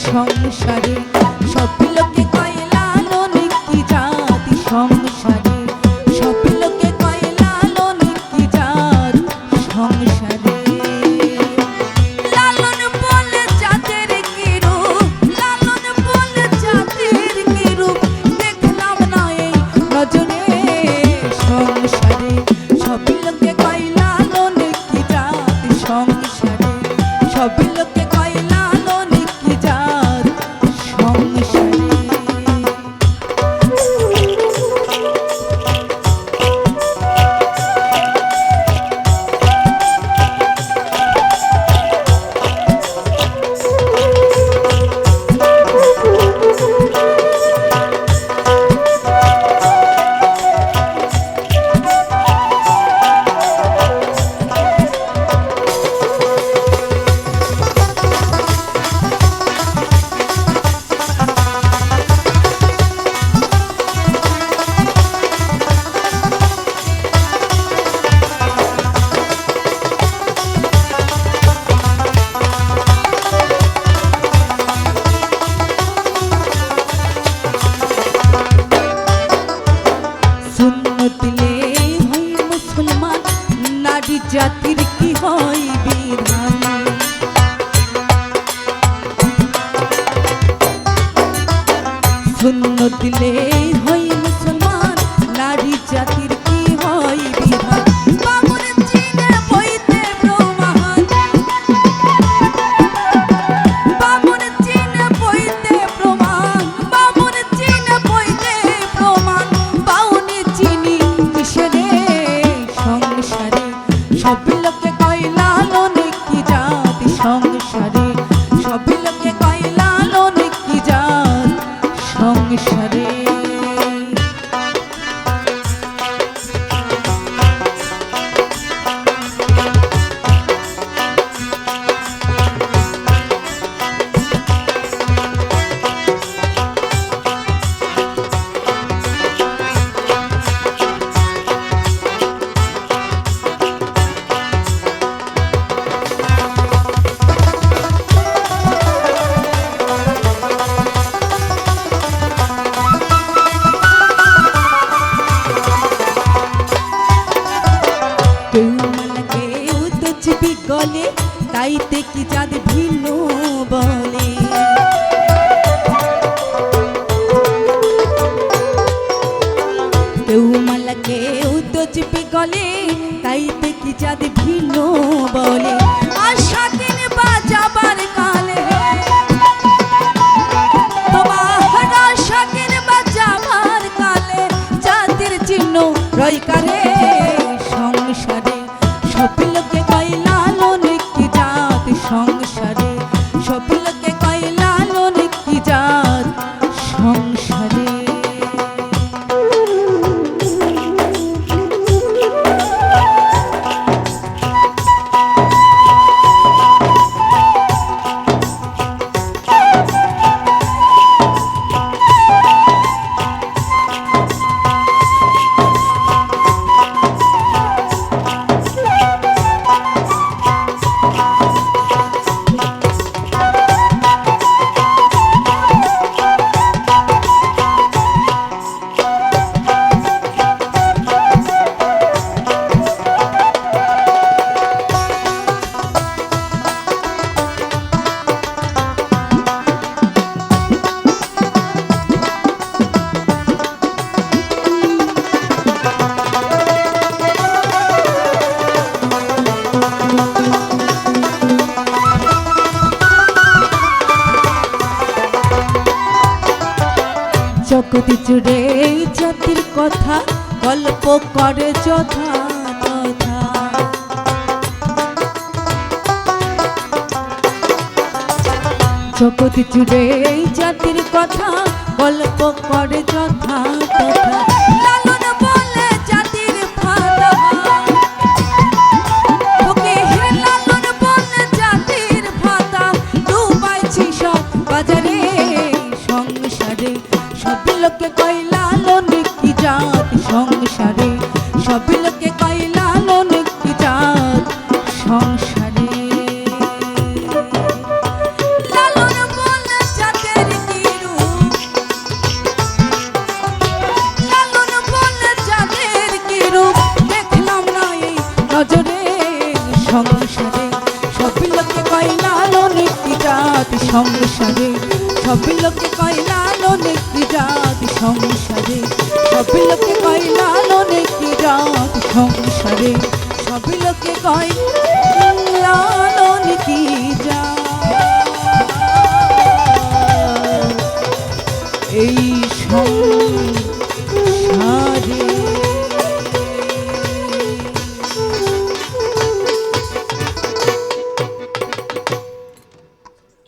সংসারে সব লোকে কয় লালন কি জাতি, সংসারে সব লোকে কয় লালন কি জাত, সংসারে লালন বলে জাতের কি রূপ, লালন বলে জাতের কি রূপ, দেখলাম না এই নজরে। সংসারে সব লোকে কয় লালন কি জাতি, সংসারে সব লোকে কয় লালন কি জাত, সংসারে। দিলে হয় মুসলমান, নারী জাতির কি হয় বিধান। সুন্নত দিলে হয় মুসলমান, নারী জাতির কি হয় বিধান। বামুন চিনে বইতে প্রমাণ, বামুন চিনে বইতে প্রমাণ, বামুন চিনে বইতে প্রমাণ, বাউনি চিনি কিসেরে। সংসারে সব লোকে কয় লালন কি জাতি, সংসারে সব লোকে কয় লালন কি জাত, সংসারে। কেউ মালা কেউ তো চিপি গলে, তাইতে কি জাত ভিন্ন বলে। কেউ মালা কেউ তো চিপি গলে, তাইতে কি জাত ভিন্ন বলে। আর স্বাধীন বাজাবার কালে তোমার স্বাধীন বাজাবার কালে, জাতির চিহ্ন রয় কারে। সংসারে সব লোকে কয় লালন কি জাত, সংসারে সব লোকে কয় লালন কি জাত, সংসারে। জগৎ জুড়ে এই জাতির কথা গল্প করে যথা তথা। জগৎ জুড়ে এই জাতির কথা গল্প করে যথা তথা। লালন বলে জাতির ফাঁদা, ওকে হে লালন বলে জাতির ফাঁদা, ডুবাইছি সব বাজারে সংসারে। সব লোকে কয় লালন কি জাত সংসারে, সব লোকে কয় লালন কি জাত সংসারে। লালন বলে জাতের কি রূপ, লালন বলে জাতের কি রূপ, দেখলাম না এই নজরে সংসারে। সব লোকে কয় লালন কি জাত সংসারে, সব লোকে কয় লালন কি জাত সংসারে, সব লোকে কয় লালন কি জাত সংসারে, সব লোকে কয় লালন